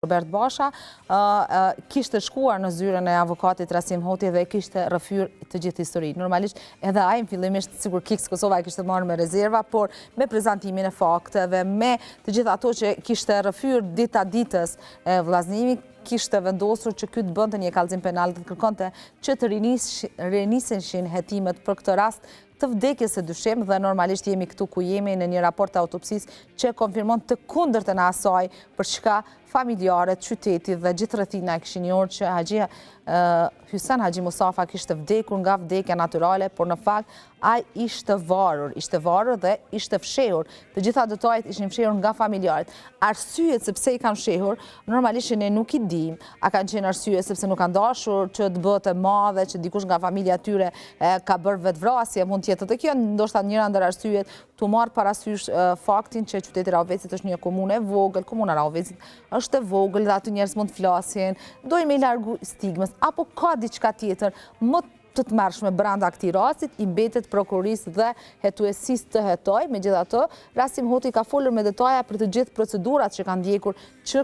Robert Basha kishte shkuar në zyrën e avokatit Rasim Hoti dhe kishte rrëfyer të gjithë historinë. Normalisht edhe ai fillimisht sigur Kiks Kosova e kishte marrë me rezerva, por me prezantimin e fakteve, me të gjithë ato që kishte rrëfyer dita ditës e vllaznimit, kishte vendosur që ky të bënte një kallëzim penal dhe kërkonte që të riniseshin hetimet për këtë rast të vdekjes së dyshim dhe normalisht jemi këtu ku jemi në një raport të autopsisë që konfirmon të kundërtën e asaj për çka familjarët, qytetit dhe gjithë rrethina e kishin njohur që Haxhia Hysen Haxhi Mustafa kishte vdekur nga vdekja natyrale, por në fakt ai ishte varur dhe ishte fshehur. Të gjitha detajet ishin fshehur nga familjarët. Arsyet sepse i kanë fshehur, normalisht ne nuk i dim. A kanë qenë arsye sepse nuk kanë dashur që të bëhet e madhe, që dikush nga familja e tyre ka bërë vetvrasje, mund të jetë edhe kjo, ndoshta njëra ndër arsyet, tu marr parasysh faktin që qyteti Rahovecit është një komunë e vogël, komuna Rahovecit është e vogël dhe aty njerëz mund të flasin, dojnë me largu stigmës, apo ka diçka tjetër më të tmerrshme brenda këtij rastit, i mbetet prokurorisë dhe hetuesisë të hetoj. Megjithatë, Rasim Hoti ka folur me detaja për të gjithë procedurat që kanë ndjekur që